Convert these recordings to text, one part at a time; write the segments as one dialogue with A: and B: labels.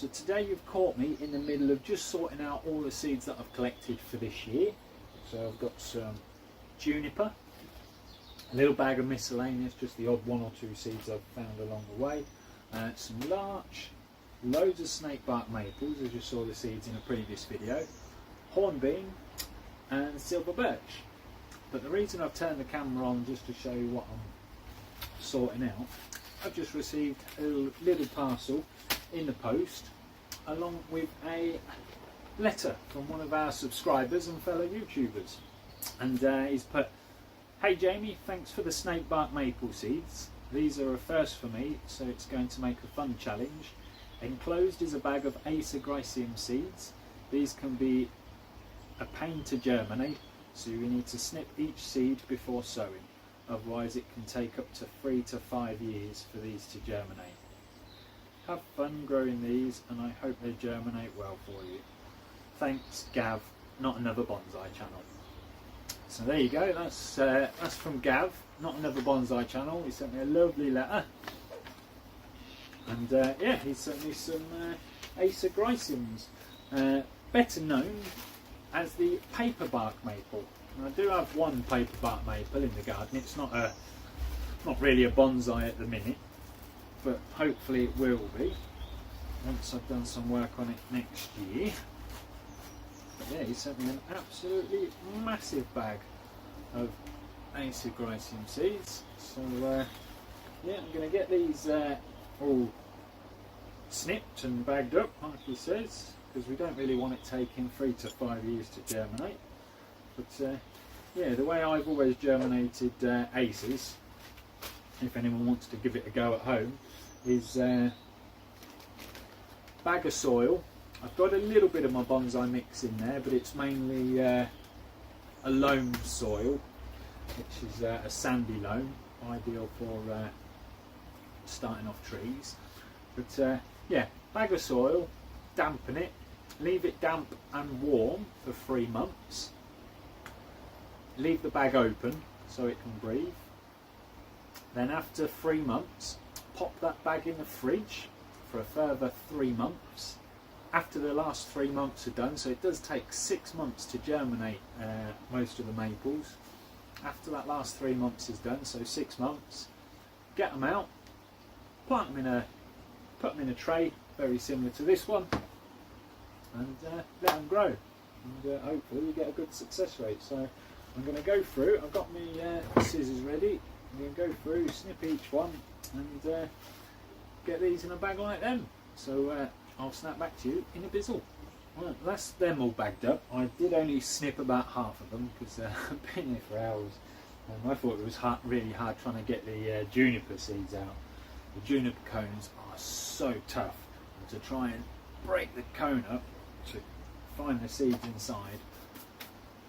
A: So today you've caught me in the middle of just sorting out all the seeds that I've collected for this year. So I've got some juniper, a little bag of miscellaneous, just the odd 1 or 2 seeds I've found along the way, some larch, loads of snakebark maples, as you saw the seeds in a previous video, hornbeam and silver birch. But the reason I've turned the camera on just to show you what I'm sorting out, I've just received a little parcel in the post along with a letter from one of our subscribers and fellow YouTubers, and he's put, "Hey Jamie, thanks for the snakebark maple seeds. These are a first for me, so it's going to make a fun challenge. Enclosed is a bag of Acer seeds. These can be a pain to germinate, so you need to snip each seed before sowing. Otherwise it can take up to 3 to 5 years for these to germinate. Have fun growing these and I hope they germinate well for you. Thanks Gav, not another bonsai channel." So there you go, that's from Gav, not another bonsai channel. He sent me a lovely letter, and yeah, he sent me some Acer better known as the paperbark maple. And I do have one paperbark maple in the garden. It's not really a bonsai at the minute, but hopefully it will be once I've done some work on it next year. But yeah, he sent me an absolutely massive bag of Acer seeds. So yeah, I'm going to get these all snipped and bagged up, like he says, because we don't really want it taking 3 to 5 years to germinate. But yeah, the way I've always germinated Acers, if anyone wants to give it a go at home, is bag of soil. I've got a little bit of my bonsai mix in there, but it's mainly a loam soil, which is a sandy loam, ideal for starting off trees. But yeah, bag of soil, dampen it, leave it damp and warm for 3 months. Leave the bag open so it can breathe. Then after 3 months, pop that bag in the fridge for a further 3 months. After the last 3 months are done, so it does take 6 months to germinate most of the maples. After that last 3 months is done, so 6 months, get them out, put them in a tray, very similar to this one, and let them grow. And hopefully you get a good success rate. So I'm going to go through, I've got my scissors ready, I'm going to go through, snip each one, and get these in a bag like them. So I'll snap back to you in a bizzle. Well, that's them all bagged up. I did only snip about half of them because I've been here for hours. I thought it was really hard trying to get the juniper seeds out. The juniper cones are so tough, and to try and break the cone up to find the seeds inside,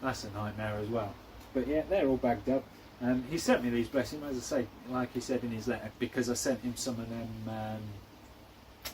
A: that's a nightmare as well. But yeah, they're all bagged up. He sent me these, bless him, as I say, like he said in his letter, because I sent him some of them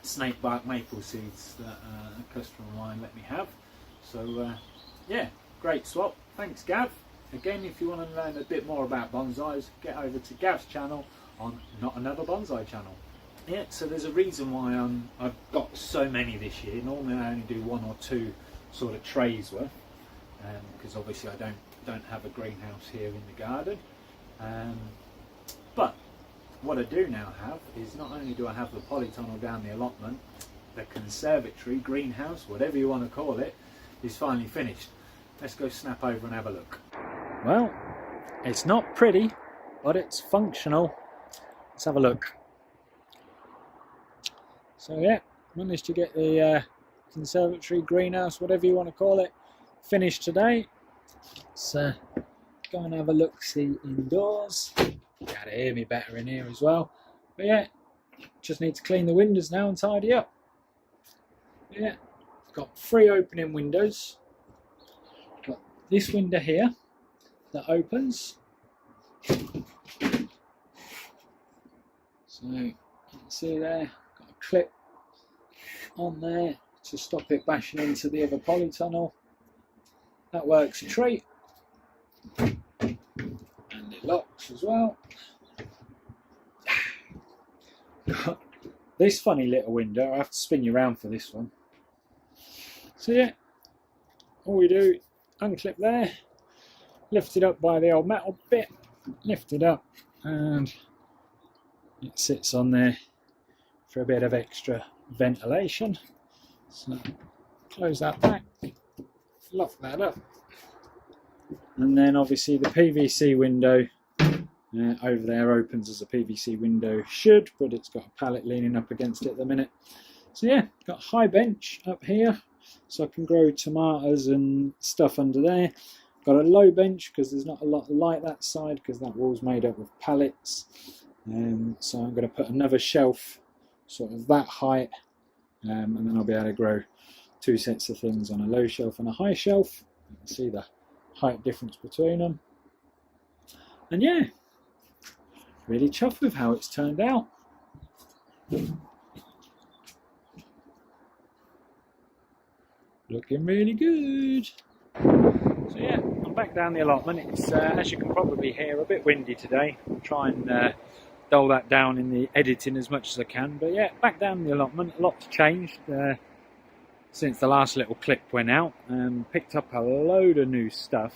A: snakebark maple seeds that a customer of mine let me have. So yeah, great swap. Thanks Gav. Again, if you want to learn a bit more about bonsais, get over to Gav's channel on Not Another Bonsai Channel. Yeah, so there's a reason why I've got so many this year. Normally I only do 1 or 2 sort of trays worth, because obviously I don't have a greenhouse here in the garden. But what I do now have is, not only do I have the polytunnel down the allotment, the conservatory, greenhouse, whatever you want to call it, is finally finished. Let's go snap over and have a look. Well, it's not pretty, but it's functional. Let's have a look. So yeah, managed to get the conservatory, greenhouse, whatever you want to call it, finished today. Let's go and have a look-see indoors. You gotta hear me better in here as well. But yeah, just need to clean the windows now and tidy up. Yeah, I've got 3 opening windows. Got this window here that opens. So you can see there, got a clip on there to stop it bashing into the other polytunnel. That works a treat. And it locks as well. Got this funny little window. I have to spin you around for this one. So yeah, all we do, unclip there, lift it up by the old metal bit, lift it up, and it sits on there for a bit of extra ventilation. So close that back, lock that up, and then obviously the PVC window over there opens as a PVC window should, but it's got a pallet leaning up against it at the minute. So yeah, got a high bench up here so I can grow tomatoes and stuff under there. Got a low bench because there's not a lot of light that side because that wall's made up of pallets. So I'm going to put another shelf sort of that height, and then I'll be able to grow two sets of things on a low shelf and a high shelf. You can see the height difference between them. And yeah, really chuffed with how it's turned out. Looking really good. So yeah, I'm back down the allotment. It's as you can probably hear, a bit windy today. I'll try and dull that down in the editing as much as I can. But yeah, back down the allotment. A lot's changed since the last little clip went out. Picked up a load of new stuff.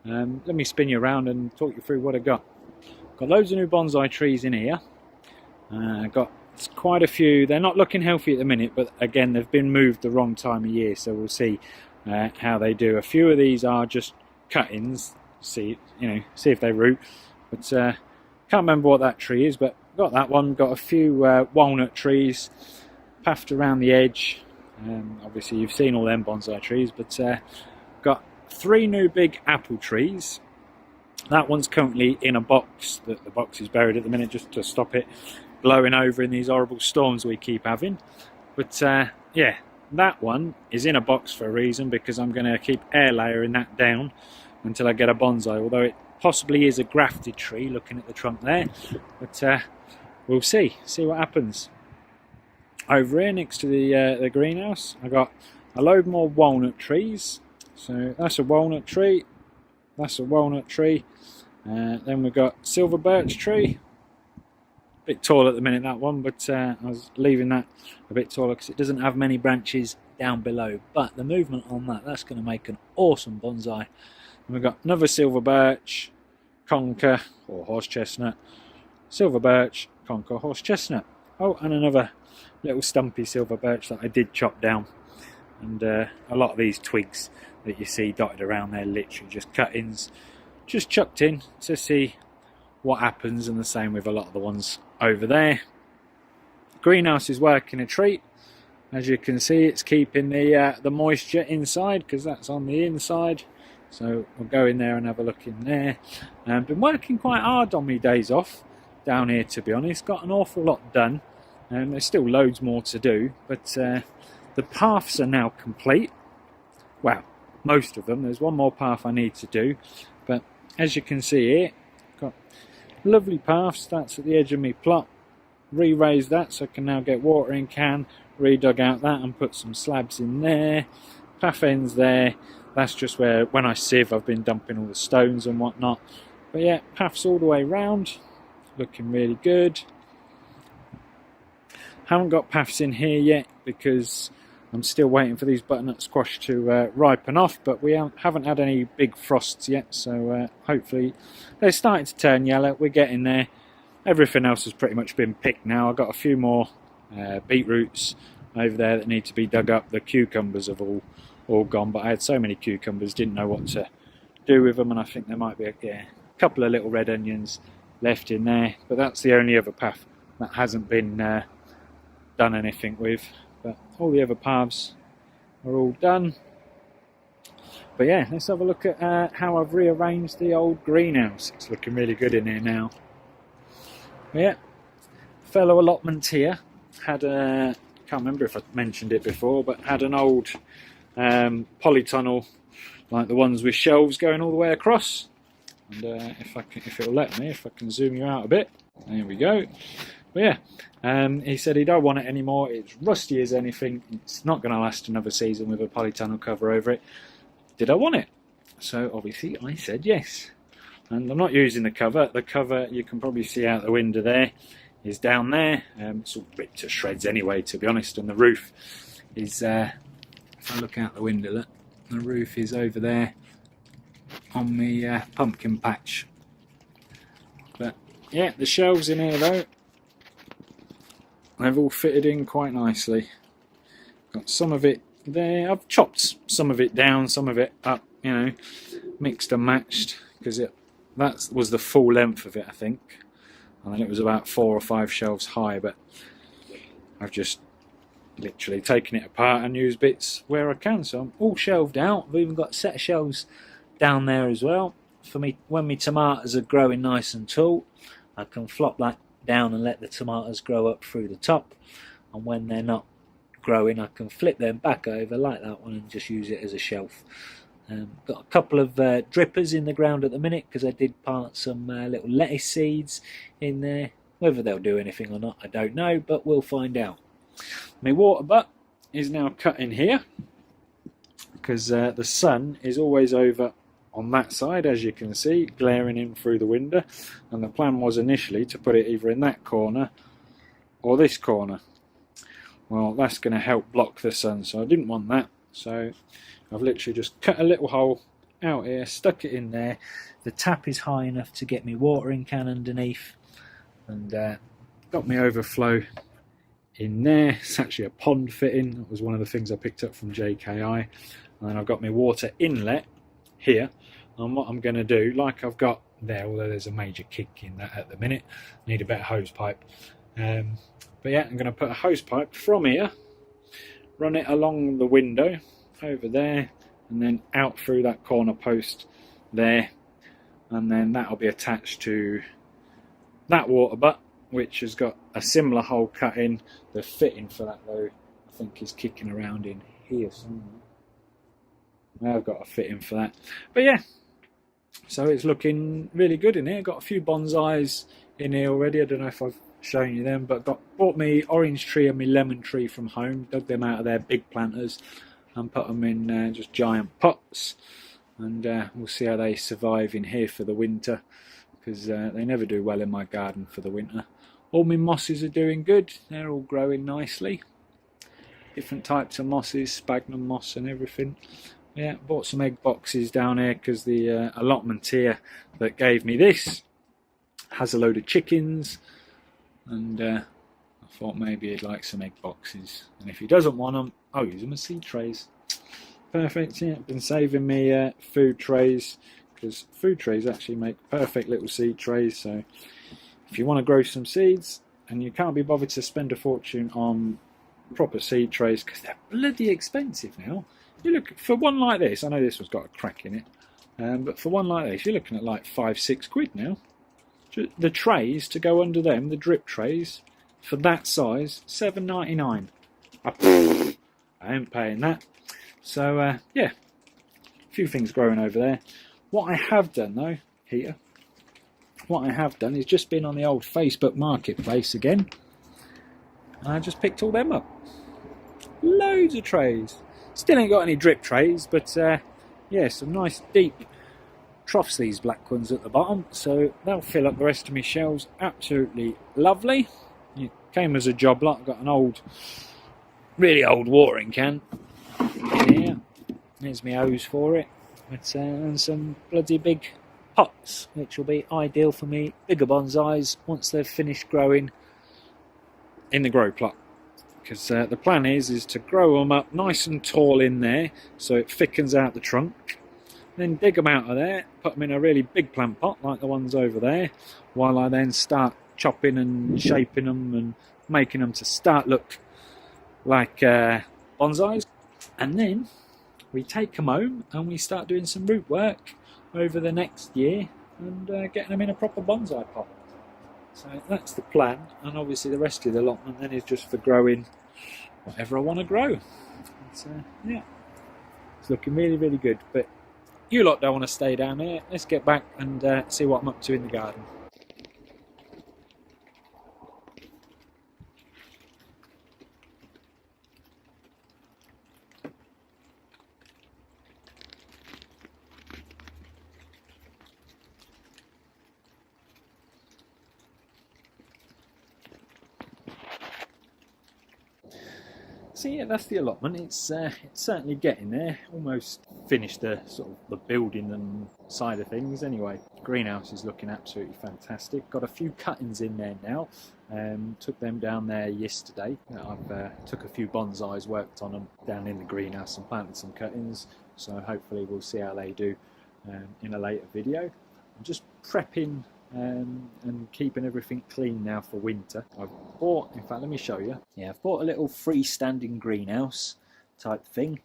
A: Let me spin you around and talk you through what I got. Got loads of new bonsai trees in here. Got quite a few. They're not looking healthy at the minute, but again, they've been moved the wrong time of year, so we'll see how they do. A few of these are just cuttings. See if they root. But can't remember what that tree is. But got that one. Got a few walnut trees paffed around the edge. Obviously, you've seen all them bonsai trees, but got 3 new big apple trees. That one's currently in a box. The box is buried at the minute just to stop it blowing over in these horrible storms we keep having. But yeah, that one is in a box for a reason, because I'm going to keep air layering that down until I get a bonsai, although it possibly is a grafted tree looking at the trunk there. But we'll see what happens. Over here next to the greenhouse, I got a load more walnut trees. So that's a walnut tree, that's a walnut tree. Then we've got silver birch tree. A bit tall at the minute, that one, but I was leaving that a bit taller because it doesn't have many branches down below. But the movement on that's going to make an awesome bonsai. And we've got another silver birch, conker or horse chestnut, silver birch, conker, horse chestnut. Oh, and another little stumpy silver birch that I did chop down. And a lot of these twigs that you see dotted around there, literally just cuttings, just chucked in to see what happens, and the same with a lot of the ones over there. Greenhouse is working a treat. As you can see, it's keeping the moisture inside because that's on the inside. So we'll go in there and have a look in there. Been working quite hard on my days off down here, to be honest. Got an awful lot done, and there's still loads more to do, but the paths are now complete. Well, most of them. There's one more path I need to do, but as you can see here, got lovely paths. That's at the edge of my plot. Re-raised that so I can now get watering can, re-dug out that and put some slabs in there. Path ends there. That's just where, when I sieve, I've been dumping all the stones and whatnot. But yeah, paths all the way round. Looking really good. Haven't got paths in here yet because I'm still waiting for these butternut squash to ripen off, but we haven't had any big frosts yet, so hopefully they're starting to turn yellow. We're getting there. Everything else has pretty much been picked now. I've got a few more beetroots over there that need to be dug up. The cucumbers have all gone, but I had so many cucumbers, didn't know what to do with them, and I think there might be a couple of little red onions left in there, but that's the only other path that hasn't been done anything with. But all the other paths are all done. But yeah, let's have a look at how I've rearranged the old greenhouse. It's looking really good in here now. But yeah, fellow allotment here had a, can't remember if I mentioned it before, but had an old polytunnel, like the ones with shelves going all the way across. And if it'll let me, if I can zoom you out a bit, there we go. But yeah, he said he don't want it anymore. It's rusty as anything. It's not going to last another season with a polytunnel cover over it. Did I want it? So obviously I said yes. And I'm not using the cover. The cover, you can probably see out the window there, is down there. It's all ripped to shreds anyway, to be honest, and the roof is, if I look out the window, look, the roof is over there on the pumpkin patch. But yeah, the shelves in here though, they've all fitted in quite nicely. Got some of it there. I've chopped some of it down, some of it up, you know, mixed and matched, because that was the full length of it, I think. And then it was about 4 or 5 shelves high, but I've just literally taken it apart and used bits where I can. So I'm all shelved out. I've even got a set of shelves down there as well. For me, when my tomatoes are growing nice and tall, I can flop that down and let the tomatoes grow up through the top. And when they're not growing, I can flip them back over like that one and just use it as a shelf. Got a couple of drippers in the ground at the minute because I did plant some little lettuce seeds in there. Whether they'll do anything or not, I don't know, but we'll find out. My water butt is now cut in here because the sun is always over on that side, as you can see, glaring in through the window, and the plan was initially to put it either in that corner or this corner. Well, that's going to help block the sun, so I didn't want that, so I've literally just cut a little hole out here, stuck it in there. The tap is high enough to get me watering can underneath, and got my overflow in there. It's actually a pond fitting. That was one of the things I picked up from JKI. And then I've got my water inlet here, and what I'm going to do, like I've got there, although there's a major kick in that at the minute, need a better hose pipe, but yeah, I'm going to put a hose pipe from here, run it along the window over there, and then out through that corner post there, and then that'll be attached to that water butt, which has got a similar hole cut in. The fitting for that though, I think, is kicking around in here somewhere. I've got a fitting for that, but yeah, so it's looking really good in here. Got a few bonsais in here already. I don't know if I've shown you them, but bought me orange tree and my lemon tree from home, dug them out of their big planters and put them in just giant pots, and we'll see how they survive in here for the winter, because they never do well in my garden for the winter. All my mosses are doing good, they're all growing nicely, different types of mosses, sphagnum moss and everything. Yeah, bought some egg boxes down here because the allotment here that gave me this has a load of chickens, and I thought maybe he'd like some egg boxes, and if he doesn't want them, I'll use them as seed trays. Perfect. Yeah, been saving me food trays, because food trays actually make perfect little seed trays. So if you want to grow some seeds and you can't be bothered to spend a fortune on proper seed trays, because they're bloody expensive now. You look for one like this, I know this one's got a crack in it, but for one like this you're looking at like 5-6 quid now. The trays to go under them, the drip trays, for that size, £7.99. I ain't paying that. So yeah, a few things growing over there. What I have done though here, what I have done is just been on the old Facebook marketplace again, and I just picked all them up. Loads of trays. Still ain't got any drip trays, but yeah, some nice deep troughs, these black ones at the bottom, so they'll fill up the rest of my shelves. Absolutely lovely. It came as a job lot. I've got an old, really old watering can in here. There's my hose for it, but, and some bloody big pots, which will be ideal for me bigger bonsais once they've finished growing in the grow plot. Because the plan is to grow them up nice and tall in there, so it thickens out the trunk. Then dig them out of there, put them in a really big plant pot like the ones over there, while I then start chopping and shaping them and making them to start look like bonsais. And then we take them home and we start doing some root work over the next year and getting them in a proper bonsai pot. So that's the plan, and obviously the rest of the allotment then is just for growing whatever I want to grow. So yeah, it's looking really, really good. But you lot don't want to stay down here. Let's get back and see what I'm up to in the garden. So yeah, that's the allotment. It's certainly getting there. Almost finished the sort of the building and side of things. Anyway, greenhouse is looking absolutely fantastic. Got a few cuttings in there now. Took them down there yesterday. I've took a few bonsais, worked on them down in the greenhouse and planted some cuttings. So hopefully we'll see how they do in a later video. I'm just prepping and keeping everything clean now for winter. I've bought, in fact let me show you, yeah, I've bought a little freestanding greenhouse type thing,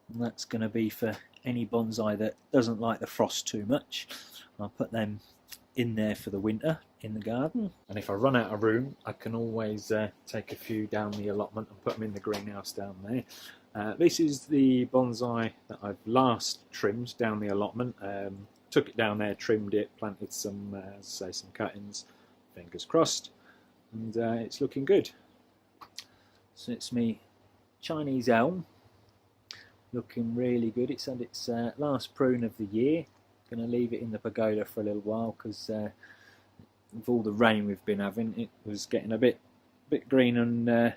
A: and that's going to be for any bonsai that doesn't like the frost too much. I'll put them in there for the winter in the garden, and if I run out of room I can always take a few down the allotment and put them in the greenhouse down there. This is the bonsai that I've last trimmed down the allotment. Took it down there, trimmed it, planted some, as I say, some cuttings, fingers crossed, and it's looking good. So it's me Chinese elm, looking really good. It's had its last prune of the year. Going to leave it in the pagoda for a little while because with all the rain we've been having, it was getting a bit green and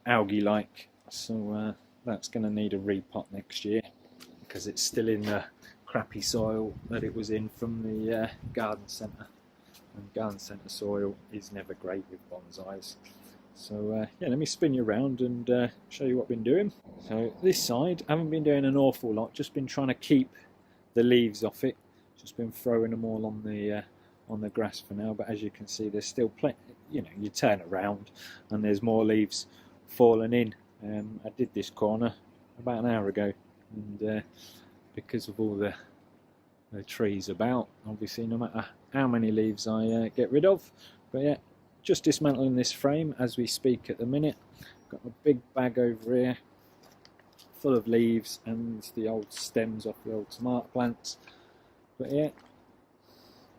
A: algae-like. So that's going to need a repot next year because it's still in the crappy soil that it was in from the garden centre, and garden centre soil is never great with bonsais. So yeah, let me spin you around and show you what I've been doing. So this side, I haven't been doing an awful lot, just been trying to keep the leaves off it, just been throwing them all on the grass for now, but as you can see there's still plenty, you know, you turn around and there's more leaves falling in. I did this corner about an hour ago, and because of all the trees about, obviously no matter how many leaves I get rid of. But yeah, just dismantling this frame as we speak at the minute. Got a big bag over here full of leaves and the old stems off the old tomato plants. But yeah,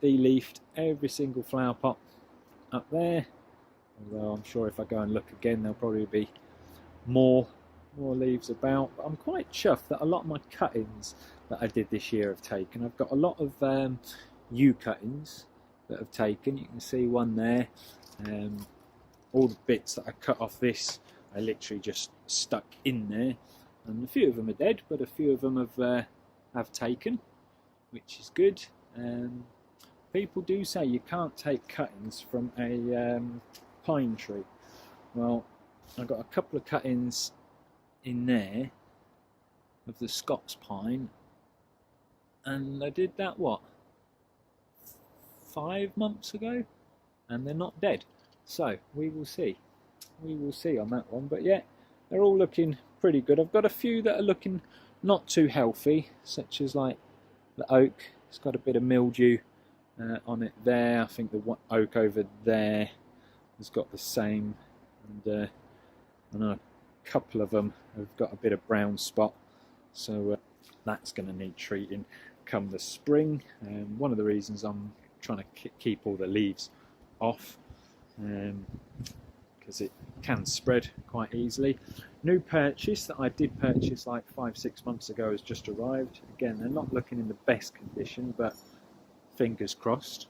A: de-leafed every single flower pot up there, although I'm sure if I go and look again there'll probably be more leaves about. But I'm quite chuffed that a lot of my cuttings that I did this year have taken. I've got a lot of yew cuttings that have taken. You can see one there. All the bits that I cut off this, I literally just stuck in there, and a few of them are dead, but a few of them have taken, which is good. People do say you can't take cuttings from a pine tree. Well, I've got a couple of cuttings in there of the Scots pine, and I did that, what, 5 months ago, and they're not dead. So we will see on that one. But yeah, they're all looking pretty good. I've got a few that are looking not too healthy, such as like the oak. It's got a bit of mildew on it there. I think the oak over there has got the same, and I know a couple of them have got a bit of brown spot, so that's going to need treating come the spring. One of the reasons I'm trying to keep all the leaves off, because it can spread quite easily. New purchase that I did purchase like 5-6 months ago has just arrived. Again, they're not looking in the best condition, but fingers crossed.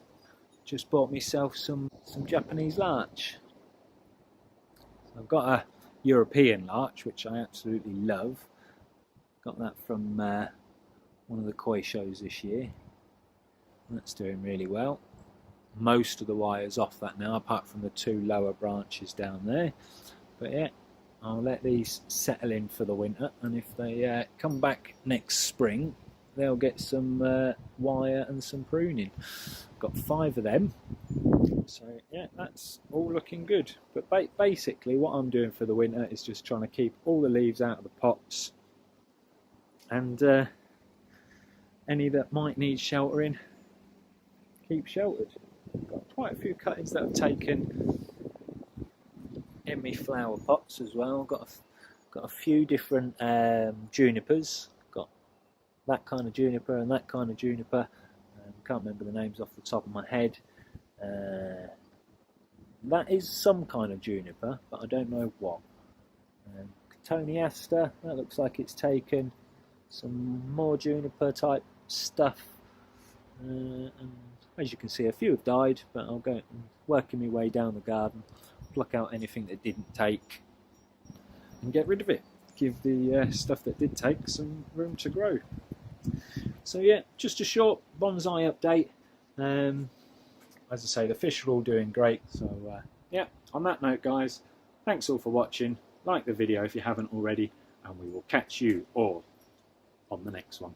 A: Just bought myself some Japanese larch. I've got a European larch, which I absolutely love. Got that from one of the koi shows this year. That's doing really well. Most of the wires off that now, apart from the 2 lower branches down there. But yeah, I'll let these settle in for the winter, and if they come back next spring, they'll get some wire and some pruning. Got 5 of them, so yeah, that's all looking good. But basically what I'm doing for the winter is just trying to keep all the leaves out of the pots, and any that might need sheltering, keep sheltered. Got quite a few cuttings that I've taken in my flower pots as well. Got a few different junipers. Got that kind of juniper and that kind of juniper. Can't remember the names off the top of my head. That is some kind of juniper, but I don't know what. Cotoneaster, that looks like it's taken. Some more juniper type stuff. And as you can see, a few have died, but I'll go working my way down the garden, pluck out anything that didn't take. and get rid of it. Give the stuff that did take some room to grow. So yeah, just a short bonsai update. As I say, the fish are all doing great. So yeah, on that note, guys, thanks all for watching. Like the video if you haven't already, and we will catch you all on the next one.